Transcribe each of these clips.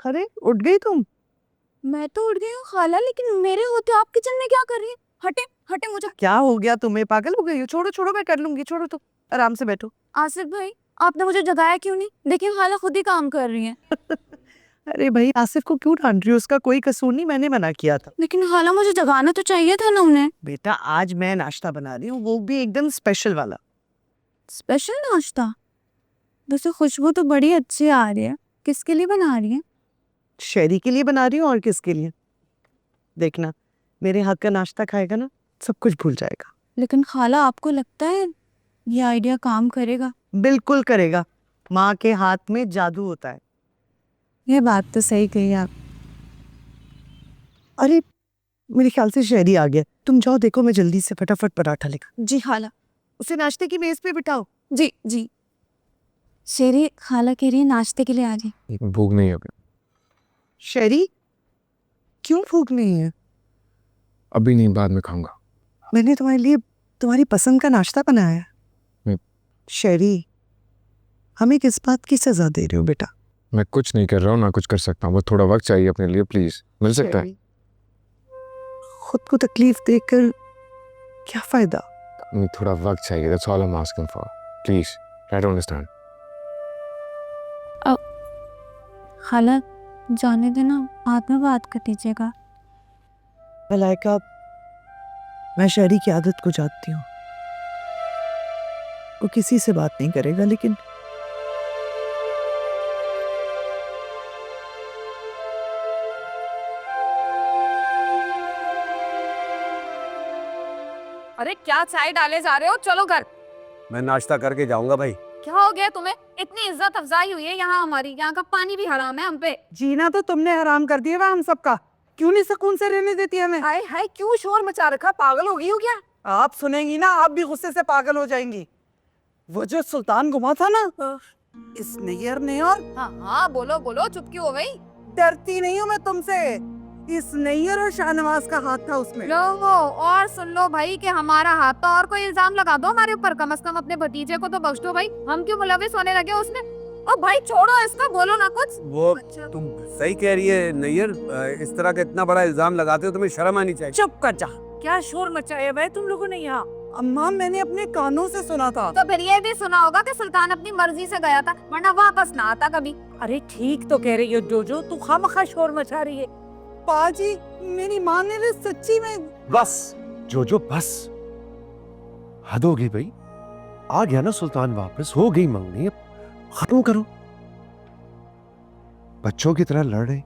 अरे उठ गई तुम? मैं तो उठ गई हूँ खाला, लेकिन मेरे होते आप किचन में क्या कर रही हैं? हटे हटे मुझे। क्या हो गया तुम्हें? पागल हो गई हो? छोड़ो छोड़ो, मैं कर लूंगी, छोड़ो तुम आराम से बैठो। आसिफ भाई, आपने मुझे जगाया क्यों नहीं? देखिए खाला खुद ही काम कर रही हैं। अरे भाई, आसिफ को क्यों डांट रही हो? उसका कोई कसूर नहीं, मैंने मना किया था। लेकिन खाला मुझे जगाना तो चाहिए था ना उन्हें। बेटा, आज मैं नाश्ता बना रही हूँ, वो भी एकदम स्पेशल वाला। स्पेशल नाश्ता? वैसे खुशबू तो बड़ी अच्छी आ रही है, किसके लिए बना रही है? शहरी के लिए बना रही हूँ, और किसके लिए? देखना, मेरे हाथ का नाश्ता खाएगा ना, सब कुछ भूल जाएगा। लेकिन खाला, आपको लगता है ये आइडिया काम करेगा? बिल्कुल करेगा। माँ के हाथ में जादू होता है। ये बात तो सही कही आप। अरे, मेरे ख्याल से शहरी आ गया। तुम जाओ देखो, मैं जल्दी से फटाफट पराठा लेकर। जी खाला। उसे नाश्ते की मेज पे बिठाओ। जी जी। शेरी खाला कह रही है नाश्ते के लिए आ रही। भूख नहीं होगी। शहरी, क्यों भूख नहीं है? अभी नहीं, बाद में खाऊंगा। मैंने तुम्हारे लिए तुम्हारी पसंद का नाश्ता बनाया है। मैं- शहरी, हमें किस बात की सजा दे रहे हो बेटा? मैं कुछ नहीं कर रहा हूँ, ना कुछ कर सकता हूँ। बस थोड़ा वक्त चाहिए अपने लिए, प्लीज। मिल सकता है? शहरी, खुद को तकलीफ देकर क्या फायदा? मुझे थोड़ा वक्त चाहिए, that's all I am asking for. Please, try to understand. खाला जाने देना, बाद में बात कर लीजिएगा। मलाइका, मैं शहरी की आदत को जानती हूँ। वो किसी से बात नहीं करेगा, लेकिन अरे क्या चाय डाले जा रहे हो? चलो घर। मैं नाश्ता करके जाऊंगा भाई। क्या हो गया तुम्हें? इतनी इज्जत अफजाई हुई है यहाँ हमारी, यहाँ का पानी भी हराम है हम पे। जीना तो तुमने हराम कर दिया हम सबका। क्यों नहीं सुकून से रहने देती हमें? हाय हाय, क्यों शोर मचा रखा? पागल हो गई हो क्या? आप सुनेंगी ना, आप भी गुस्से से पागल हो जाएंगी। वो जो सुल्तान घुमा था ना, इस नैयर ने, और हाँ हाँ, बोलो बोलो, चुप क्यों हो गई? डरती नहीं हूँ मैं तुमसे। इस नैयर और शाहनवाज का हाथ था उसमें। लोगो, और सुन लो भाई कि हमारा हाथ था, और कोई इल्जाम लगा दो हमारे ऊपर। कम से कम अपने भतीजे को तो बख्श दो भाई, हम क्यों मुलविस होने लगे उसमें? ओ भाई छोड़ो इसका, बोलो ना कुछ। वो अच्छा। तुम सही कह रही है नैयर, इस तरह का इतना बड़ा इल्जाम लगाते हो, तुम्हें शर्म आनी चाहिए। चुप कर जा। क्या शोर मचाया हुआ है तुम लोगों ने यहाँ? अम्मा, मैंने अपने कानों से सुना था। तो फिर ये भी सुना होगा कि सुल्तान अपनी मर्जी से गया था, वरना वापस ना आता कभी। अरे ठीक तो कह रही हो जोजो, तू खामखा शोर मचा रही है। पाजी, मेरी माँ ने भी सच्ची में। बस जोजो बस, हद हो गई भाई। आ गया ना सुल्तान वापस, हो गई मंगनी, अब खत्म करो। बच्चों की तरह लड़ रहे।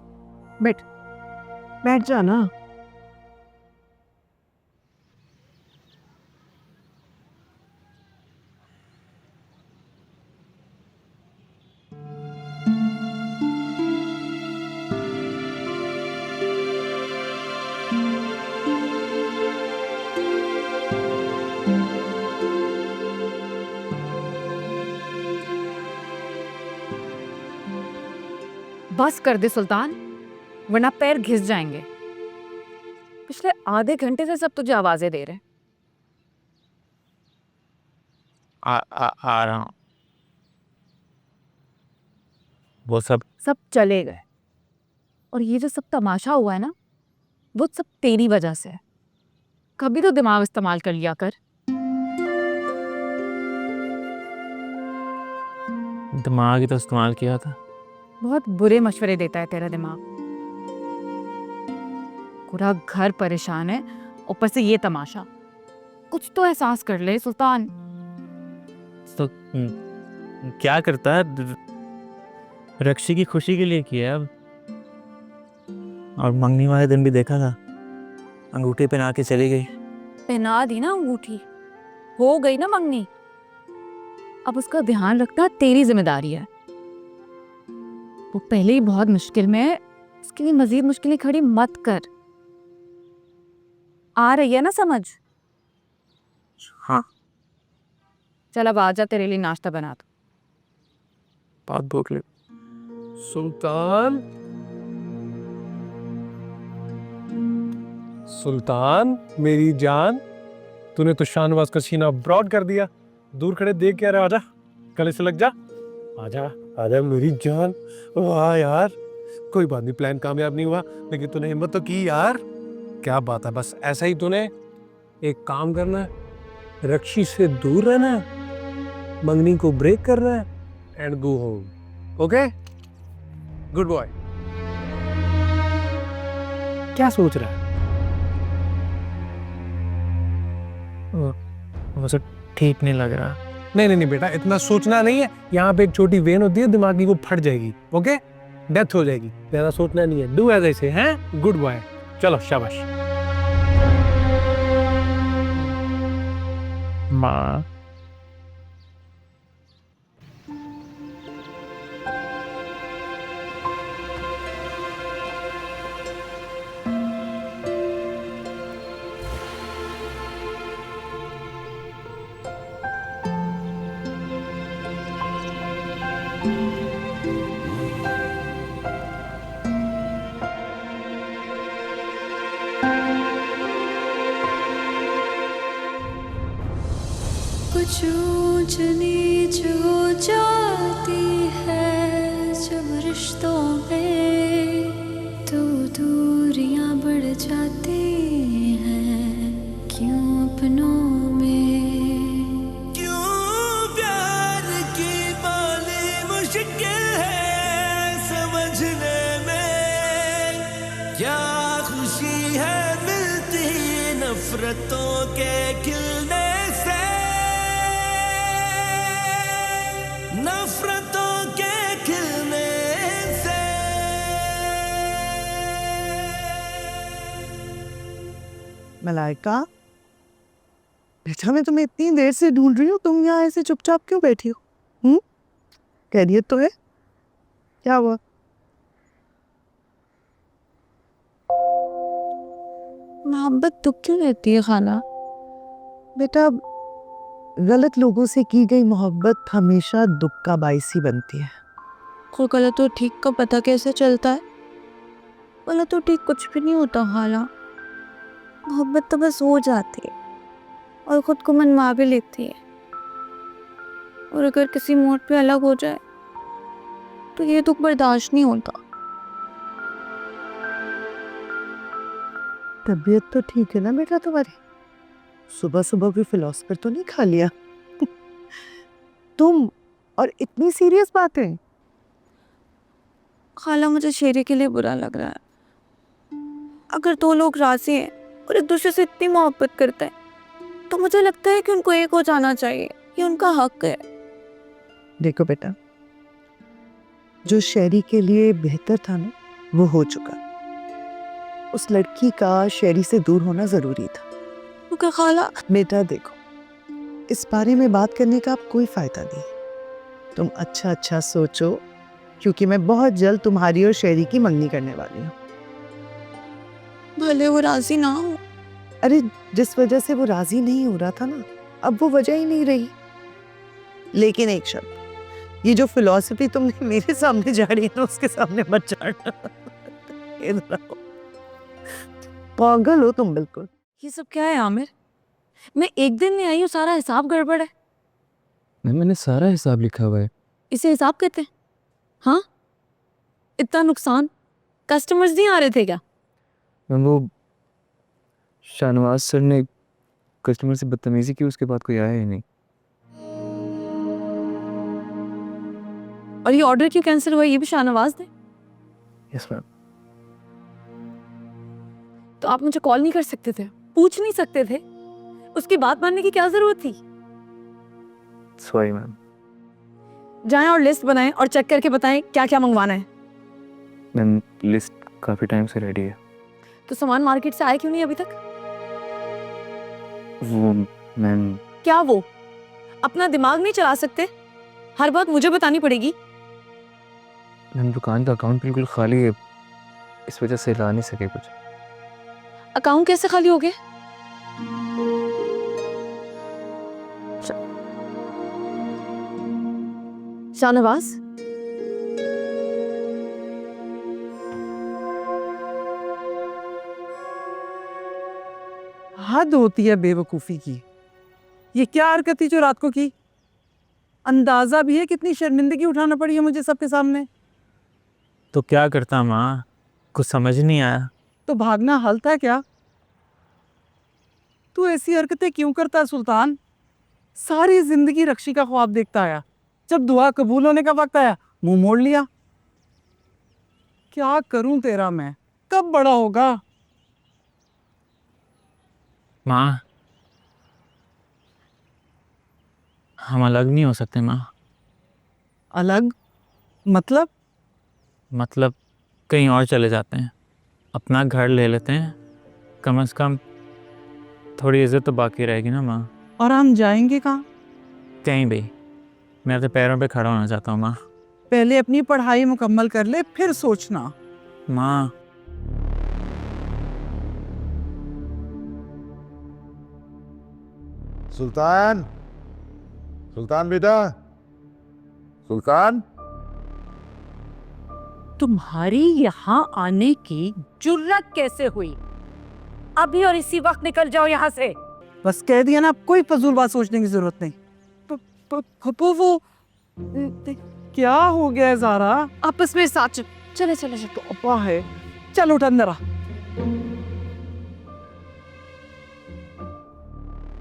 बैठ जा ना। बस कर दे सुल्तान, वरना पैर घिस जाएंगे। पिछले आधे घंटे से सब तुझे आवाजें दे रहे हैं। आ रहा हूँ। वो सब चले गए, और ये जो सब तमाशा हुआ है ना, वो सब तेरी वजह से है। कभी तो दिमाग इस्तेमाल कर लिया कर। दिमाग ही तो इस्तेमाल किया था। बहुत बुरे मशवरे देता है तेरा दिमाग। पूरा घर परेशान है, ऊपर से ये तमाशा। कुछ तो एहसास कर ले सुल्तान। तो क्या करता है? रक्षी की खुशी के लिए किया अब। और मंगनी वाले दिन भी देखा था, अंगूठी पहना के चली गई। पहना दी ना अंगूठी, हो गई ना मंगनी। अब उसका ध्यान रखना तेरी जिम्मेदारी है। वो पहले ही बहुत मुश्किल में है, इसके लिए मजीद मुश्किलें खड़ी मत कर। आ रही है ना समझ? हाँ। चल अब आजा, तेरे लिए नाश्ता बना दो। बहुत भूख लगी। सुल्तान, सुल्तान मेरी जान, तूने तो शाहनवाज का सीना ब्रॉड कर दिया। दूर खड़े देख क्या रहा? आजा, गले से लग जा। आजा आजा मेरी जान। वाह यार, कोई बात नहीं, प्लान कामयाब नहीं हुआ लेकिन तूने हिम्मत तो की यार। क्या बात है, बस ऐसा ही तूने एक काम करना है, रक्षी से दूर रहना है, मंगनी को ब्रेक करना है and go home. Okay, good boy. क्या सोच रहा है? मुझे ठीक नहीं लग रहा। नहीं नहीं नहीं बेटा, इतना सोचना नहीं है। यहाँ पे एक छोटी वेन होती है, दिमाग की, वो फट जाएगी। ओके, डेथ हो जाएगी। ज्यादा सोचना नहीं है। डू एज ऐसे हैं। Good boy. चलो शाबाश। माँ, कुछ ऊंच नीच हो जाती है जब रिश्तों में, तो दूरियां बढ़ जाती हैं क्यों अपनों में। क्यों प्यार की बाली मुश्किल है समझने में, क्या खुशी है मिलती नफरतों के खिलने से, नफरतों के खिलने से। मलाइका, बेटा मैं तुम्हें इतनी देर से ढूंढ रही हूँ, तुम यहाँ ऐसे चुपचाप क्यों बैठी हो? खैरियत तो है? क्या हुआ? मोहब्बत दुख क्यों रहती है खाला? बेटा, गलत लोगों से की गई मोहब्बत हमेशा दुख का बायस ही बनती है। कोई गलत और ठीक का पता कैसे चलता है? गलत और ठीक कुछ भी नहीं होता खाला। मोहब्बत तो बस हो जाती है और खुद को मनवा भी लेती है, और अगर किसी मोड़ पे अलग हो जाए तो ये दुख बर्दाश्त नहीं होता। तबीयत तो ठीक है ना बेटा तुम्हारी? सुबह सुबह भी फिलोसफर तो नहीं खा लिया? तुम, और इतनी सीरियस बातें? खाला, मुझे शेरे के लिए बुरा लग रहा है। अगर दो लोग राजी हैं और एक दूसरे से इतनी मोहब्बत करते हैं तो मुझे लगता है कि उनको एक हो जाना चाहिए, ये उनका हक है। देखो बेटा, जो शेरी के लिए बेहतर था ना, वो हो चुका। उस लड़की का शेरी से दूर होना जरूरी था। तो क्या खाला? बेटा देखो, इस बारे में बात करने का अब कोई फायदा नहीं। तुम अच्छा अच्छा सोचो, क्योंकि मैं बहुत जल्द तुम्हारी और शेरी की मंगनी करने वाली हूँ। भले वो राजी ना हो। अरे, जिस वजह से वो राजी नहीं हो रहा था ना, अब वो वजह ही नहीं रही। लेकिन एक शर्त, ये जो फिलॉसफी तुमने मेरे सामने झाड़ी है ना, उसके सामने मत झाड़ना। इधर आओ। पागल हो तुम बिल्कुल। ये सब क्या है आमिर? मैं एक दिन नहीं आई हूँ, सारा हिसाब गड़बड़ है। मैंने सारा हिसाब लिखा हुआ है। इसे हिसाब कहते हैं? हाँ, इतना नुकसान, कस्टमर्स नहीं आ रहे थे क्या? मैम, वो शाहनवाज सर ने कस्टमर से बदतमीजी की, उसके बाद कोई आया ही नहीं। और ये ऑर्डर क्यों कैंसिल हुआ, ये भी शाहनवाज ने? Yes ma'am. तो आप मुझे कॉल नहीं कर सकते थे, पूछ नहीं सकते थे? उसकी बात मानने की क्या जरूरत थी? Sorry ma'am. जाएं और लिस्ट बनाएं और चेक करके बताएं क्या क्या मंगवाना है। मैम, लिस्ट काफ़ी टाइम से रेडी है। तो सामान मार्केट से आया क्यों नहीं अभी तक? वो मैम, क्या वो? अपना दिमाग नहीं चला सकते? हर बात मुझे बतानी पड़ेगी? मैम दुकान का अकाउंट बिल्कुल खाली है, इस वजह से ला नहीं सके कुछ। अकाउंट कैसे खाली हो गए? शाहनवाज, हद होती है बेवकूफ़ी की। ये क्या हरकत थी जो रात को की? अंदाजा भी है कितनी शर्मिंदगी उठाना पड़ी है मुझे सबके सामने। तो क्या करता माँ, कुछ समझ नहीं आया। तो भागना हल था क्या? तू ऐसी हरकतें क्यों करता है सुल्तान? सारी जिंदगी रक्षी का ख्वाब देखता आया, जब दुआ कबूल होने का वक्त आया मुंह मोड़ लिया। क्या करूं तेरा मैं, कब बड़ा होगा? माँ, हम अलग नहीं हो सकते माँ। अलग मतलब? मतलब कहीं और चले जाते हैं, अपना घर ले लेते हैं, कम से कम थोड़ी इज्जत तो बाकी रहेगी ना माँ। और हम जाएंगे कहाँ? कहीं भी, मैं अपने पैरों पे खड़ा होना चाहता हूँ माँ। पहले अपनी पढ़ाई मुकम्मल कर ले, फिर सोचना। माँ, सुल्तान, सुल्तान बेटा, सुल्तान। तुम्हारी यहाँ आने की जुर्रत कैसे हुई? अभी और इसी वक्त निकल जाओ यहाँ से। बस कह दिया ना, कोई फजूल बात सोचने की जरूरत नहीं। पप्पू वो क्या हो गया है ज़ारा? आपस में साथ चले चले चले। पापा है, चल उठ अंदर आ।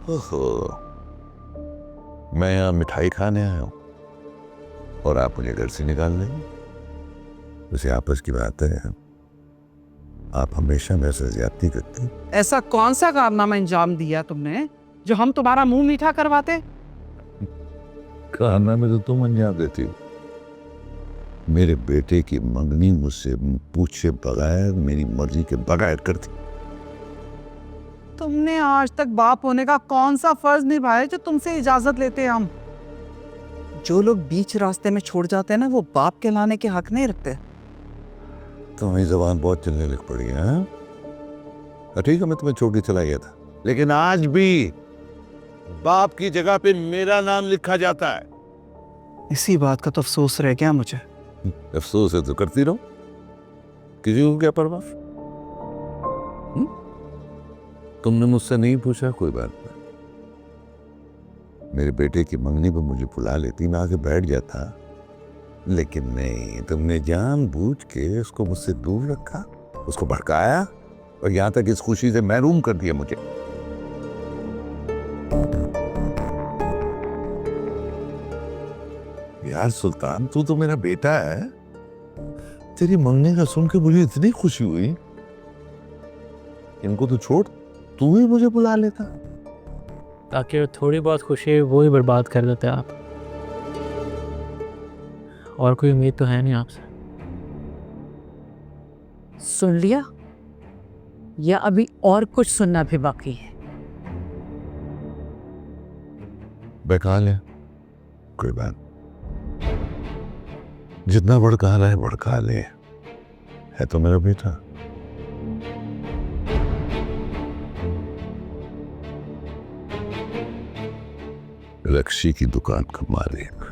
ओहो, मैं यहाँ मिठाई खाने आया हूँ और आप मुझे घर से निकाल देंगे? उसे आपस की बात है, आप हमेशा मेरे से ज्यादती करते हैं। ऐसा कौन सा कारनामा अंजाम दिया तुमने जो हम तुम्हारा मुंह मीठा करवाते? कारनामे तो तुम अंजाम देती हो। मेरे बेटे की मंगनी मुझसे पूछे बगैर, मेरी मर्जी के बगैर करती। तुमने आज तक बाप होने का कौन सा फर्ज निभाया जो तुमसे इजाजत लेते हैं हम? जो लोग बीच रास्ते में छोड़ जाते हैं ना, वो बाप कहलाने के हक नहीं रखते। तुम्हारी जबान बहुत चलने लग पड़ी है, हाँ? ठीक है, मैं तुम्हें छोड़ के चला गया था, लेकिन आज भी बाप की जगह पे मेरा नाम लिखा जाता है। इसी बात का तो अफसोस रह गया मुझे। अफसोस है तो करती रहो, किसी को क्या परवाह। तुमने मुझसे नहीं पूछा, कोई बात नहीं। मेरे बेटे की मंगनी पर मुझे बुला लेती, मैं आके बैठ जाता, लेकिन नहीं, तुमने जानबूझ के उसको मुझसे दूर रखा, उसको भड़काया और यहां तक इस खुशी से महरूम कर दिया मुझे। यार सुल्तान, तू तो मेरा बेटा है, तेरी मंगनी का सुन के मुझे इतनी खुशी हुई, इनको तो छोड़, तू ही मुझे बुला लेता। ताकि थोड़ी बहुत खुशी है वो ही बर्बाद कर देते आप। और कोई उम्मीद तो है नहीं आपसे। सुन लिया या अभी और कुछ सुनना भी बाकी है? बहका ले, कोई बात, जितना भड़का रहा है भड़का ले, है तो मेरा बेटा। रक्षी की दुकान का मालिक।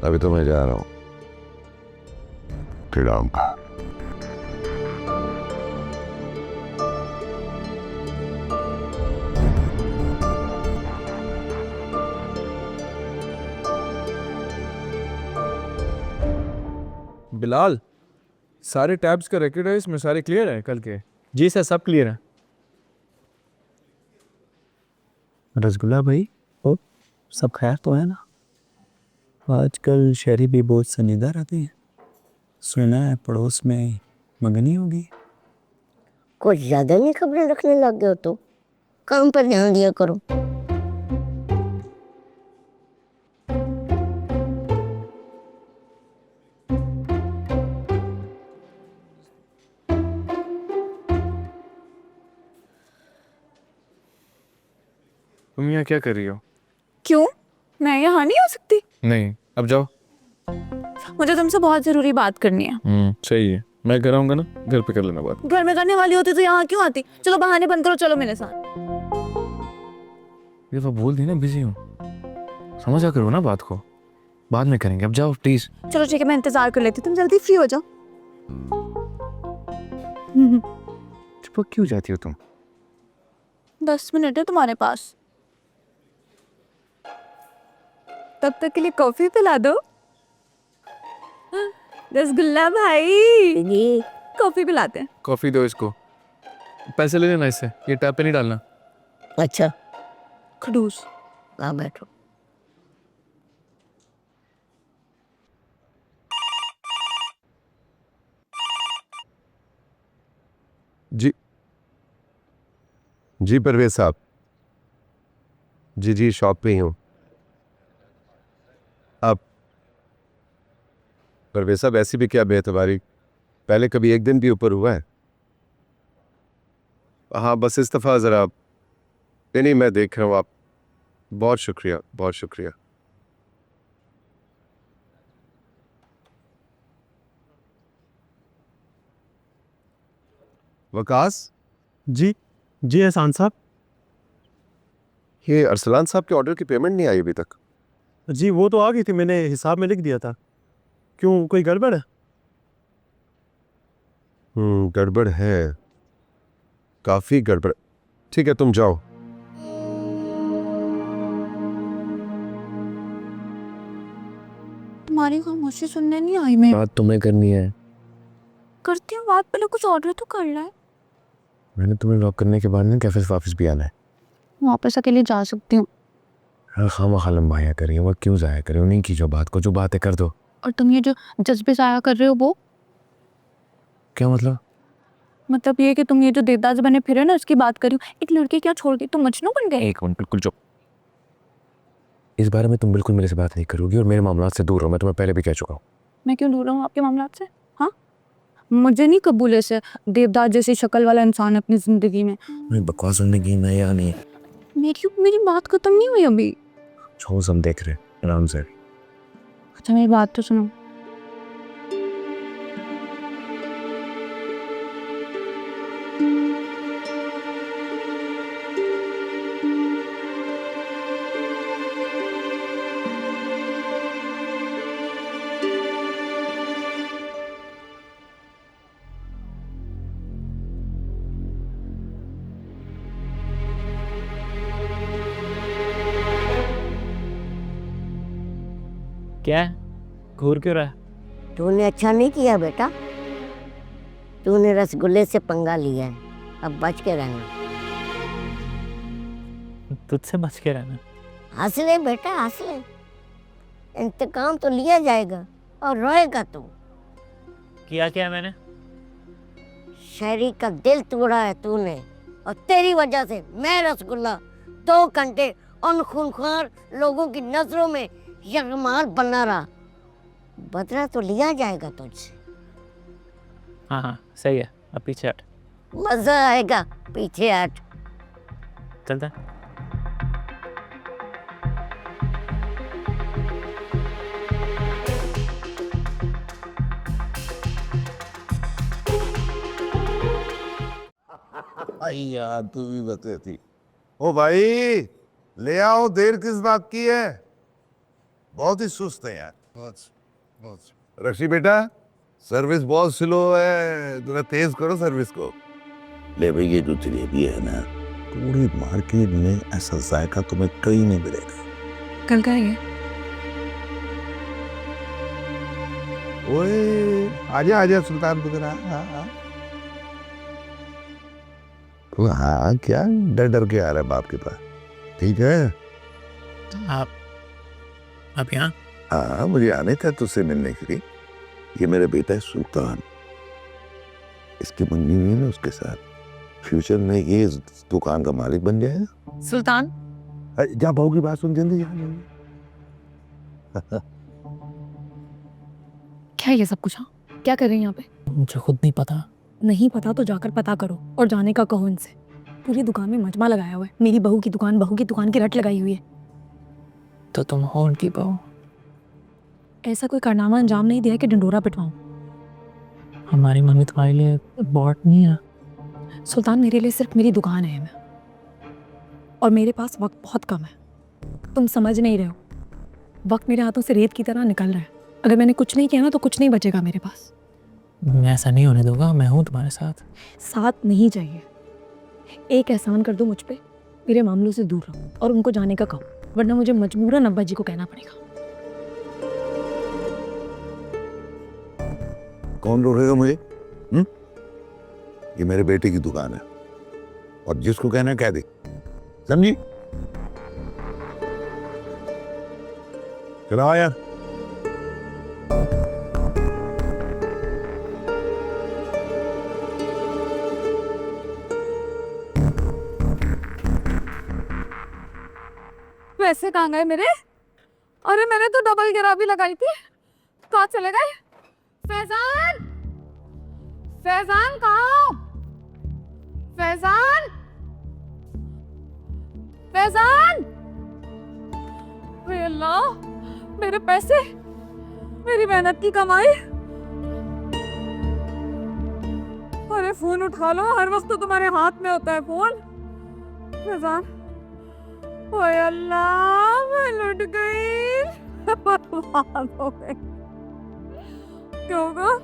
अभी तो मैं जा रहा हूं, फिर आऊंगा। बिलाल, सारे टैब्स का रिकॉर्ड है इसमें, सारे क्लियर है कल के? जी सर, सब क्लियर है। रसगुल्ला भाई, ओ, सब खैर तो है ना? आजकल शहरी भी बहुत संजीदा रहते हैं, सुना है पड़ोस में मंगनी होगी। कुछ ज्यादा नहीं खबरें रखने लग गए हो, तो काम पर ध्यान दिया करो। तुम यहाँ क्या कर रही हो? क्यों, मैं यहाँ नहीं हो सकती? नहीं, अब जाओ। मुझे तुमसे बहुत जरूरी बात करनी है। सही है, मैं घर आऊंगा ना, घर पे कर लेना बात। घर में करने वाली होती तो यहाँ क्यों आती? चलो बहाने बंद करो, चलो मेरे साथ। ये तो बोल दी ना, बिजी हूँ, समझा करो ना बात को। बाद में करेंगे, अब जाओ प्लीज। चलो ठीक है, मैं इंतजार कर लेती हूँ, तुम जल्दी फ्री हो जाओ। चिपक क्यों जाती हो तुम? 10 मिनट है तुम्हारे पास, तब तक के लिए कॉफी पिला दो। रसगुल्ला भाई, जी कॉफी पिलाते हैं। कॉफी दो इसको, पैसे ले लेना इससे, ये टैप पे नहीं डालना। अच्छा खड़ूस। आ बैठो। जी जी परवेज साहब, जी शॉप पे ही हूँ। अब परवेज साहब ऐसी भी क्या बेतबारी, पहले कभी एक दिन भी ऊपर हुआ है? हाँ बस इस दफ़ा ज़रा, नहीं मैं देख रहा हूँ। आप बहुत शुक्रिया, बहुत शुक्रिया। वकास जी जी एहसान साहब। ये अरसलान साहब के ऑर्डर की पेमेंट नहीं आई अभी तक। जी वो तो आ गई थी, मैंने हिसाब में लिख दिया था। क्यों, कोई गड़बड़ है? गड़बड़ है, काफी गड़बड़। ठीक है तुम जाओ। तुम्हारी खामोशी सुनने नहीं आई मैं। बात तुम्हें करनी है। करती हूँ बात, पहले कुछ ऑर्डर तो कर रहा है। मैंने तुम्हें लॉक करने के बाद ना कैफे से वापस भी आना है। वापस अकेले जा सकती हूँ। हाँ खामा लंबाया करिए, वो क्यों जाया करिए, उन्हीं की जो बात को जो बातें कर दो। और तुम ये जो जज्बे जाया कर रहे हो वो क्या मतलब? मतलब ये कि तुम ये जो देवदास बने फिर ना, उसकी बात करी। एक लड़की क्या छोड़ दी, तुम मजनू बन गए। एक मिनट, बिल्कुल चुप। इस बारे में तुम बिल्कुल मेरे से बात नहीं करोगी और मेरे मामला से दूर हो, मैं तुम्हें पहले भी कह चुका हूँ। मैं क्यों दूर रहूँ आपके मामला से? हाँ, मुझे नहीं कबूल है से देवदास जैसी शक्ल वाला इंसान अपनी जिंदगी में। बकवास सुनने की मैं या नहीं। मेरी बात खत्म नहीं हुई अभी। छोड़, हम देख रहे आराम से। अच्छा मेरी बात तो सुनो। क्या है, घूर क्यों रहा है? तूने अच्छा नहीं किया बेटा, तूने रसगुल्ले से पंगा लिया है, अब बच के रहना। तुझसे बच के रहना? हंस ले बेटा हंस ले, इंतकाम तो लिया जाएगा और रोएगा तू। किया क्या मैंने? शहरी का दिल तोड़ा है तूने, और तेरी वजह से मैं रसगुल्ला 2 घंटे उन खूंखार लोगों की नजरों में यरमाल बना रहा। बदला तो लिया जाएगा तुझसे। हाँ सही है, अब पीछे हट। मजा आएगा, पीछे हट। चलता। यार तू भी बते थी। ओ भाई ले आओ, देर किस बात की है? बहुत ही सुस्त है यार, बहुत। रक्षी बेटा, सर्विस बहुत स्लो है, थोड़ा तेज करो सर्विस को। ले भाई, ये जो जलेबी है ना, पूरी मार्केट में ऐसा जायका तुम्हें कहीं नहीं मिलेगा। कल का है ओए आजा सुल्तान पुत्र। हाँ क्या डर के आ रहा है बाप के पास? ठीक है आप यहाँ? हाँ मुझे आने था तुझसे मिलने के लिए। ये मेरा बेटा है सुल्तान, इसकी मंगनी हुई ना उसके साथ, फ्यूचर में ये इस दुकान का मालिक बन जाएगा। सुल्तान जा बहू की बात सुन जल्दी जा। क्या ये सब कुछ? हाँ क्या कर रही हैं यहाँ पे? मुझे खुद नहीं पता। नहीं पता तो जाकर पता करो, और जाने का कहो इनसे। पूरी दुकान में मजमा लगाया हुआ है, मेरी बहू की दुकान की रट लगाई हुई है। तो तुम हो उनकी बहू? ऐसा कोई कारनामा अंजाम नहीं दिया कि डंडोरा पिटवाऊं। हमारी मम्मी तुम्हारे लिए बॉट नहीं है। सुल्तान मेरे लिए सिर्फ मेरी दुकान है और मेरे पास वक्त बहुत कम है, तुम समझ नहीं रहे हो। वक्त मेरे हाथों से रेत की तरह निकल रहा है। अगर मैंने कुछ नहीं किया ना तो कुछ नहीं बचेगा मेरे पास। मैं ऐसा नहीं होने दूंगा, मैं हूँ तुम्हारे साथ। साथ नहीं चाहिए। एक एहसान कर दो मुझ पे, मेरे मामलों से दूर रहो और उनको जाने का कहो, वरना मुझे मजबूरन अब्बा जी को कहना पड़ेगा। कौन रोकेगा मुझे? ये मेरे बेटे की दुकान है और जिसको कहना है कह दे, समझी? चलो यार। पैसे कहाँ गए मेरे? अरे मैंने तो डबल गिराबी लगाई थी, कहाँ चले गए? फैजान, फैजान कहाँ? फैजान, फैजान! अल्लाह, मेरे पैसे, मेरी मेहनत की कमाई। अरे फोन उठा लो, हर वक्त तो तुम्हारे हाथ में होता है फोन। फैजान, ओए अल्लाह, मैं लुट गई। बर्बाद हो गई। क्या होगा?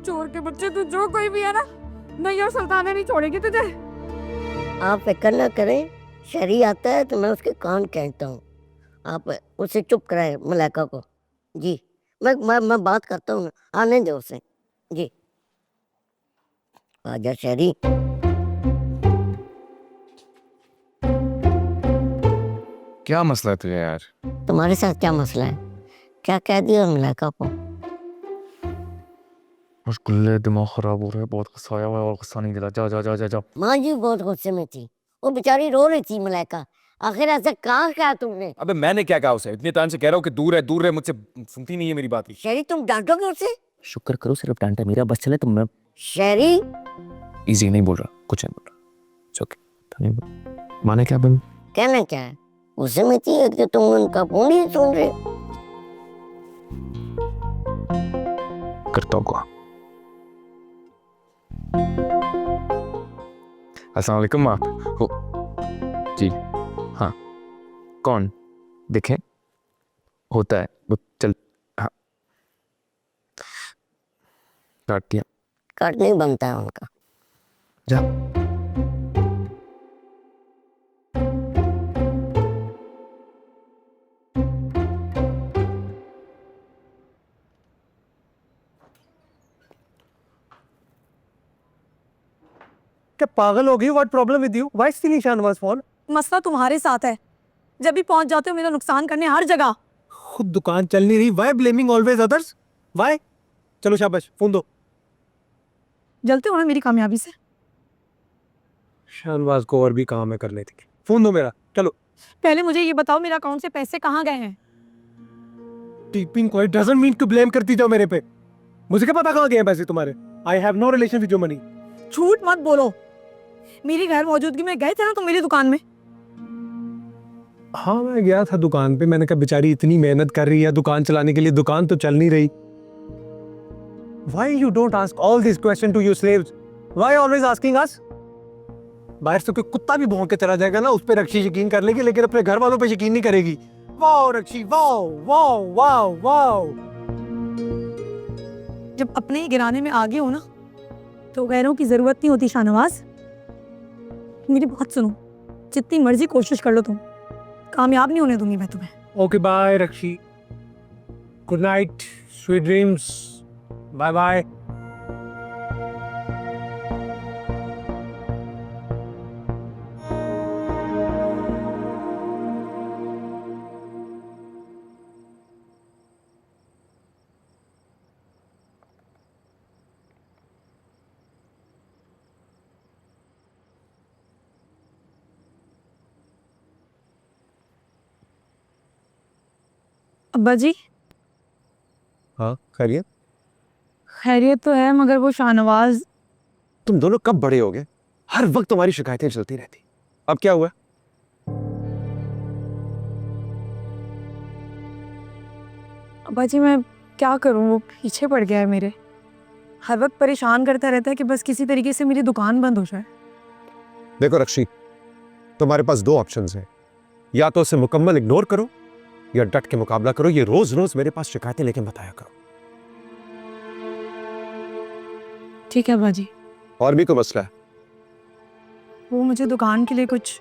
चोर के बच्चे, तू जो कोई भी है ना, नैयर सुल्तान नहीं छोड़ेगी तुझे। आप फिक्र ना करें, शहरी आता है तो मैं उसके कान कहता हूँ। आप उसे चुप कराए मलाइका को। जी, मैं बात करता हूँ, आने दो उसे। जी, आजा शहरी। क्या मसला है तुझे यार? तुम्हारे साथ क्या मसला है? क्या कह दिया मलाइका को? मुश्किल, दिमाग खराब हो रहा है, बहुत गुस्सा आया हुआ है और गुस्सा नहीं दिला। जा जा जा जा जा। माँ जी बहुत गुस्से में थी, वो बेचारी रो रही थी मलाइका। आखिर ऐसा कहाँ कहा तुमने? अबे मैंने क्या कहा उसे? इतने टाइम से कह रहा हूँ कि दूर है, मुझसे सुनती नहीं है मेरी बात। शहरी तुम डांटोगे उसे? शुक्र करो सिर्फ डांटा, मेरा बस चले तो मैं शहरी इजी नहीं बोल रहा, कुछ नहीं बोल रहा। ओके, माने क्या बन? कहना क्या है? गुस्से में थी एक तो तुम उनका फोन ही सुन रहे। करता होगा। अस्सलाम वालेकुम माँ। हो जी, हाँ कौन? देखें, होता है वो। चल, हाँ काट दिया। काट नहीं बनता है उनका। जा। क्या पागल हो गई? What problem with you? Why stealing Shahnawaz phone? मसला तुम्हारे साथ है, जब भी पहुंच जाते हो मेरा नुकसान करने हर जगह। खुद दुकान चल नहीं रही, why blaming always others? Why? चलो शाबाश, फोन दो। जलते हो ना मेरी कामयाबी से। शाहनवाज को और भी काम है करने थी। फोन दो मेरा, चलो। पहले मुझे ये बताओ, मेरे अकाउंट से पैसे कहाँ गए हैं? Keeping quiet doesn't mean to blame करती जाओ मेरे पे। मुझे क्या पता कहाँ गए हैं पैसे तुम्हारे? I have no relation with your money. झूठ मत बोलो, मेरी गैर मौजूदगी में गए थे ना तुम मेरी दुकान में? हाँ मैं गया था दुकान पे। मैंने कहा बेचारी इतनी मेहनत कर रही है दुकान चलाने के लिए, दुकान तो चल नहीं रही। Why you don't ask all these questions to your slaves? Why always asking us? बाहर से कोई कुत्ता भी भौंक के चला जाएगा ना, उस पे रक्षी यकीन कर लेगी, लेकिन अपने घर वालों पे यकीन नहीं करेगी। Wow Rakshi, wow wow wow wow. जब अपने ही गिराने में आगे हो ना तो गैरों की जरूरत नहीं होती। शाहनवाज मेरी बात सुनो, जितनी मर्जी कोशिश कर लो तुम, कामयाब नहीं होने दूंगी मैं तुम्हें। Okay bye Rakshi, good night, sweet dreams, bye bye. अब्बा जी। हाँ खैरियत? खैरियत तो है, मगर वो शाहनवाज। तुम दोनों कब बड़े हो गए? हर वक्त तुम्हारी शिकायतें चलती रहती। अब क्या हुआ? अब्बा जी मैं क्या करूं, वो पीछे पड़ गया है मेरे। हर वक्त परेशान करता रहता है कि बस किसी तरीके से मेरी दुकान बंद हो जाए। देखो रक्षी, तुम्हारे पास दो ऑप्शंस हैं। या तो उसे मुकम्मल इग्नोर करो या डट के मुकाबला करो, ये रोज रोज मेरे पास शिकायतें लेके बताया करो। ठीक है बाजी, और भी कोई मसला है? वो मुझे दुकान के लिए कुछ।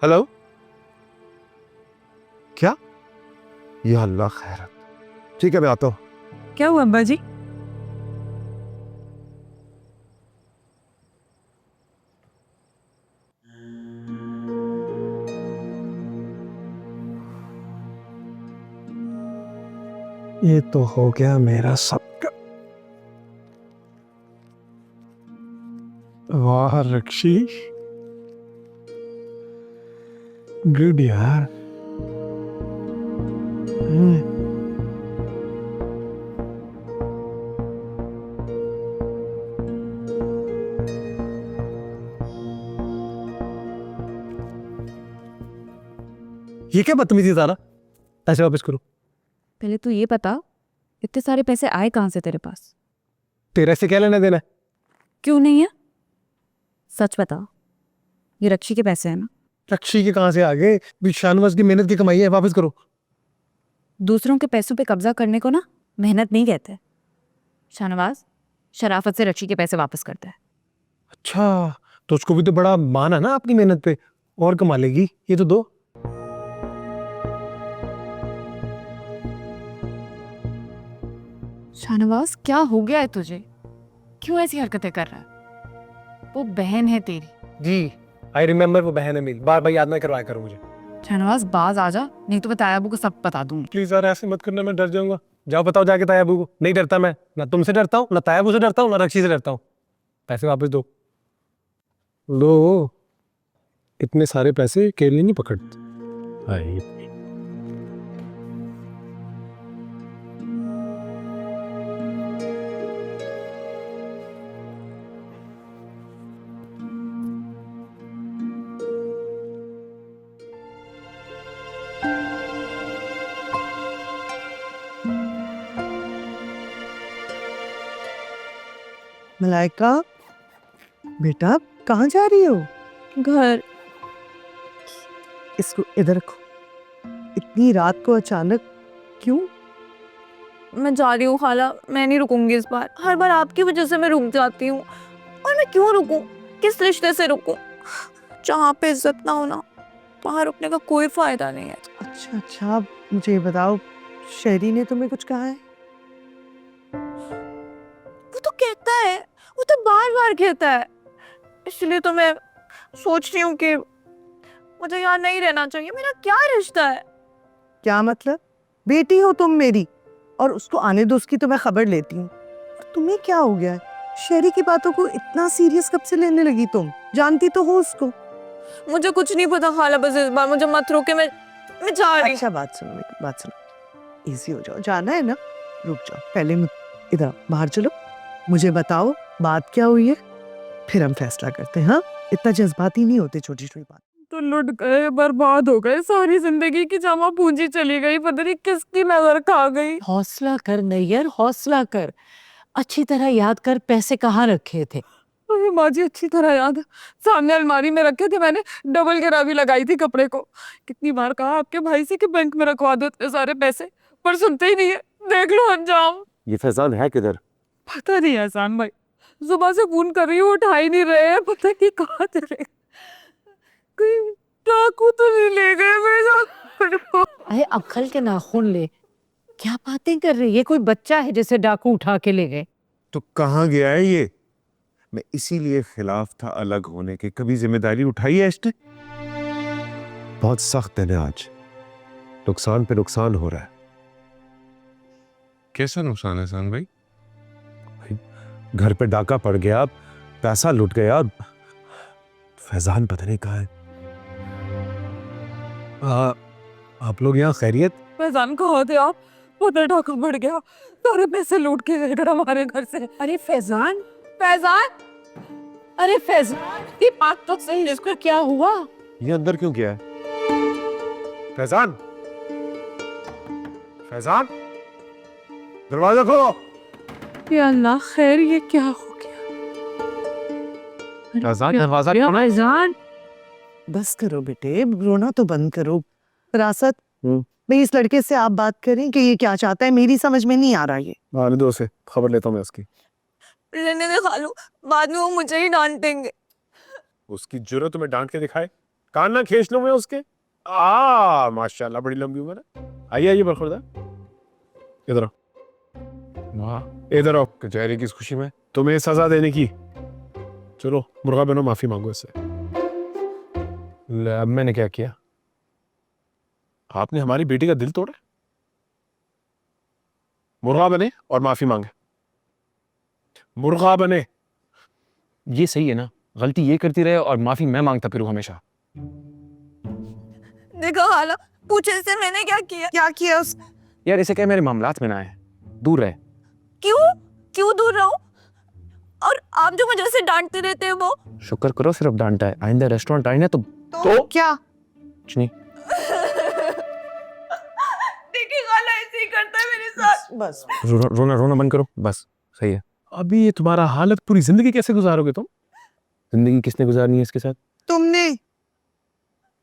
हेलो, क्या? या अल्लाह खैरत। ठीक है, मैं आता हूँ। क्या हुआ अब्बा जी? ये तो हो गया मेरा सबका। वाह रक्षी, गुड यार। ये क्या बदतमीजी ज़ारा, ऐसे वापस करो। पहले तो ये बता, इतने सारे पैसे आए कहाँ से तेरे पास? तेरे से क्या लेना देना है? क्यों नहीं है? सच बता, ये रक्षी के पैसे हैं ना? रक्षी के कहाँ से आ गए? भी शाहनवाज की मेहनत की कमाई है, वापस करो। दूसरों के पैसों पे कब्जा करने को ना मेहनत नहीं कहते। शाहनवाज शराफत से रक्षी के पैसे वापस करता है। अच्छा, तो उसको भी तो बड़ा मान है ना आपकी मेहनत पे, और कमा लेगी। ये तो दो। शाहनवाज क्या हो गया है तुझे? क्यों ऐसी हरकतें कर रहा है? वो बहन है तेरी। जी, आई रिमेम्बर, वो बहन है मेरी। बार बार याद ना करवाया करो मुझे। शाहनवाज बाज आ जा, नहीं तो मैं ताया अबू को सब बता दूंगी। प्लीज यार, ऐसे मत करना, मैं डर जाऊंगा। जाओ बताओ जाके ताया अबू को। नहीं डरता मैं, ना तुमसे डरता हूँ, ना ताया अबू से डरता हूँ, ना रक्षी से डरता हूँ। पैसे वापस दो। लो, इतने सारे पैसे अकेले नहीं पकड़ते। मलाइका, बेटा कहाँ जा रही हो? घर। इसको इधर रखो। इतनी रात को अचानक क्यों? मैं जा रही हूँ खाला, मैं नहीं रुकूंगी इस बार। हर बार आपकी वजह से मैं रुक जाती हूँ, और मैं क्यों रुकूं? किस रिश्ते से रुकूं? जहाँ पे इज्जत ना हो ना, वहाँ रुकने का कोई फायदा नहीं है। अच्छा अच्छा, मुझे ये बताओ, शहरी ने तुम्हें कुछ कहा है? वो तो कहता है, वो तो बार बार कहता है। इसलिए तो मैं सोच रही हूँ कि मुझे यहाँ नहीं रहना चाहिए। मेरा क्या रिश्ता है? क्या मतलब? बेटी हो तुम मेरी, और उसको आने दो, उसकी तो मैं खबर लेती हूँ। और तुम्हें क्या हो गया है? शहरी की बातों को इतना सीरियस कब से लेने लगी तुम? जानती तो हो उसको। मुझे कुछ नहीं पता खाला, बस इस बार मुझे मत रोके। मैं जा रही हूँ। अच्छा बात सुनो, मेरी बात सुनो। इजी हो जाओ, जाना है ना? रुक जाओ, पहले इधर बाहर चलो, मुझे बताओ बात क्या हुई है, फिर हम फैसला करते हैं। हाँ, इतना जज्बाती नहीं होते छोटी छोटी बात। तो लुट गए, बर्बाद हो गए, सारी जिंदगी की जमा पूंजी चली गई, पता नहीं किसकी नजर खा गई। हौसला कर नैयर, हौसला कर। अच्छी तरह याद कर, पैसे कहाँ रखे थे? अरे माँ जी, अच्छी तरह याद है। सामने अलमारी में रखे थे, मैंने डबल गिरावी लगाई थी कपड़े को। कितनी बार कहा आपके भाई से कि बैंक में रखवा दो इतने सारे पैसे, पर सुनते ही नहीं है। देख लो अंजाम। ये फैजान है किधर? पता नहीं एहसान भाई, सुबह से फोन कर रही हूँ, उठा ही नहीं रहे हैं। पता नहीं कहाँ चले, कोई डाकू तो नहीं ले गए मेरे? अरे अक्ल के नाखून ले, क्या बातें कर रही है? कोई बच्चा है जैसे डाकू उठा के ले गए? तो कहाँ गया है ये? मैं इसीलिए खिलाफ था अलग होने के। कभी जिम्मेदारी उठाई है इसने? बहुत सख्त है ना आज, नुकसान पे नुकसान हो रहा है। कैसा नुकसान है सान भाई? घर पे डाका पड़ गया, पैसा लुट गया, फैजान पता नहीं कहाँ है। आप लोग यहाँ खैरियत? फैजान कहाँ थे आप? पता डाका पड़ गया, सारे पैसे लूट के गए हमारे घर से। अरे फैजान, फैजान, अरे फैजान, ये बात तो सही, इसको क्या हुआ? ये अंदर क्यों गया है? फैजान, फैजान, दरवाजा खोलो। या अल्लाह खैर, ये क्या हो गया? फैजान, दरवाजा खोलो। फैजान, बस करो बेटे, रोना तो बंद करो। फरासत, भाई इस लड़के से आप बात करें कि ये क्या चाहता है, मेरी समझ में नहीं आ रहा ये। आने दो उसे, खबर लेता हूँ मैं उसकी। रहने दे खालू, बाद में वो मुझे ही डांटेंगे। उसकी जरूरत तुम्हें डांट के दिखाए, कान ना खींच लूं मैं उसके। माशाल्लाह बड़ी लंबी उम्र है। आइए आइए बरखुरदा, इधर आओ। वाह, इधर आओ। कचहरी की इस खुशी में तुम्हें सजा देने की। चलो मुर्गा बनो, माफी मांगो इससे। अब मैंने क्या किया? आपने हमारी बेटी का दिल तोड़ा। मुर्गा बने और माफी मांगे। मुर्गा बने। ये सही है ना? गलती ये करती रहे और माफी मैं मांगता फिरूं हमेशा। देखो खाला, पूछे से मैंने क्या किया? क्या किया उस? यार इसे क्या मेरे मामलात में ना है, दूर रहे। क्यों क्यों दूर रहूं? और आप जो मुझे ऐसे डांटते रहते हैं वो? शुक्र करो सिर्फ डांटा है, आइंदा रेस्टोरेंट आई ना तो क्या? कुछ नहीं। देखिए खाला ऐसे ही करता है मेरे साथ। बस रोना रोना बंद करो, बस सही है। अभी ये तुम्हारा हालत पूरी जिंदगी कैसे गुजारोगे तुम? जिंदगी किसने गुजारनी है इसके साथ? तुमने।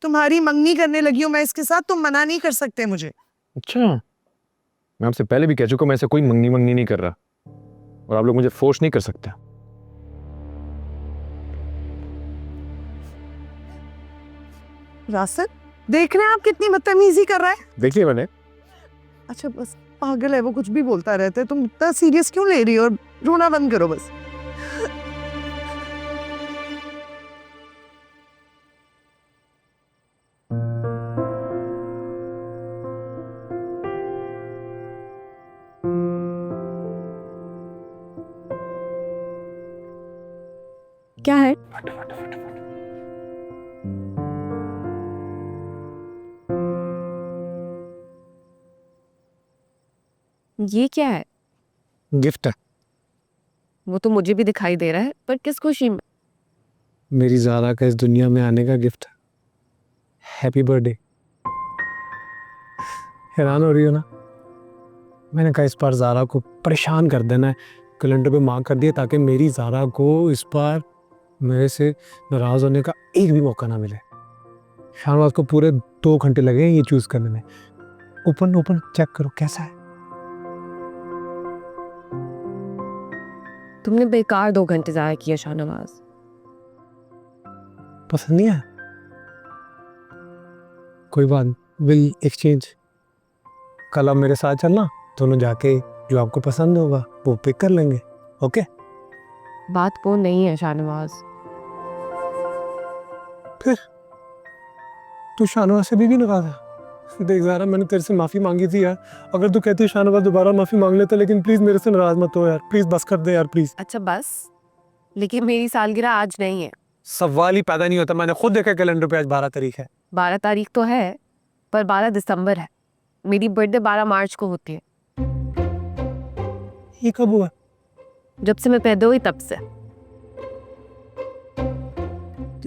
तुम्हारी मंगनी करने लगी हूं मैं इसके साथ, तुम मना नहीं कर सकते मुझे। अच्छा, मैं आपसे पहले भी कह चुका हूं मैं ऐसे कोई मंगनी नहीं कर रहा, और आप लोग मुझे फोर्स नहीं कर सकते। रासत, देख रहे हैं आप कितनी बदतमीजी कर रहा है। देख लिया मैंने। अच्छा बस पागल है वो, कुछ भी बोलता रहता है। तुम इतना सीरियस क्यों ले रही हो? और रोना बंद करो बस। क्या है? ये क्या है? गिफ्ट है। वो तो मुझे भी दिखाई दे रहा है, पर किस खुशी में? मेरी ज़ारा का इस दुनिया में आने का गिफ्ट। Happy birthday. हैरान हो रही हो ना? मैंने कहा इस बार ज़ारा को परेशान कर देना है, कैलेंडर पे मार्क कर दिया ताकि मेरी ज़ारा को इस बार मेरे से नाराज़ होने का एक भी मौका ना मिले। शाहनवाज को पूरे 2 घंटे लगे ये चूज़ करने में। ओपन चेक करो कैसा है। तुमने बेकार 2 घंटे ज़ाया किया शाहनवाज। पसंद नहीं है? कोई बात, विल एक्सचेंज। कल आप मेरे साथ चलना, दोनों जाके जो आपको पसंद होगा वो पिक कर लेंगे। ओके? बात वो नहीं है शाहनवाज। फिर तू शाहनवाज से भी नाराज है? देख ज़ारा, मैंने तेरे से माफ़ी मांगी थी यार। अगर तू कहती है शाहनवाज दोबारा माफ़ी मांग लेता, लेकिन प्लीज़ मेरे से नाराज मत हो यार। प्लीज़ बस कर दे यार, प्लीज़। अच्छा बस, लेकिन मेरी सालगिरह आज नहीं है। सवाल ही पैदा नहीं होता। मैंने खुद देखा कैलेंडर पे आज 12 तारीख है। 12 तारीख तो है, पर 12 दिसंबर है। मेरी बर्थडे 12 मार्च को होती है। ये कब हुआ? जब से मैं पैदा हुई तब से।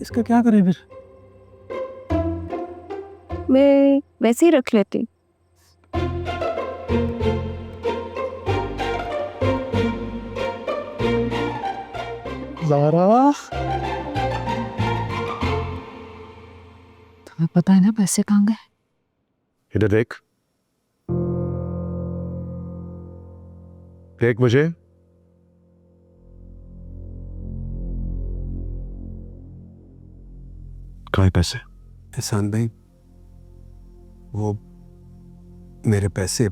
इसका क्या करें फिर? मैं वैसे ही रख लेती। ज़ारा, तुम्हें पता है ना पैसे कहाँ गए? इधर देख, देख मुझे। कहाँ है पैसे? एहसान भाई, वो मेरे पैसे।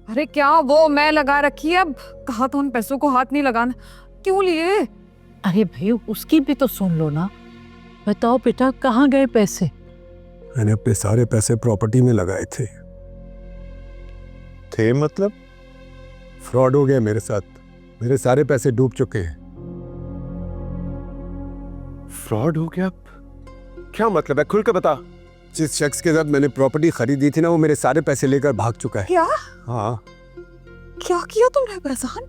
अरे क्या वो मैं लगा रखी है? अब कहा तो उन पैसों को हाथ नहीं लगाना, क्यों लिए? अरे भाई उसकी भी तो सुन लो ना। बताओ बेटा, कहाँ गए पैसे? मैंने अपने सारे पैसे प्रॉपर्टी में लगाए थे। मतलब फ्रॉड हो गया मेरे साथ। मेरे सारे पैसे डूब चुके हैं। फ्रॉड हो गया? क्या मतलब है? खुल के बता। जिस शख्स के साथ मैंने प्रॉपर्टी खरीदी थी ना, वो मेरे सारे पैसे लेकर भाग चुका है। क्या? हाँ। क्या किया तुमने फैजान?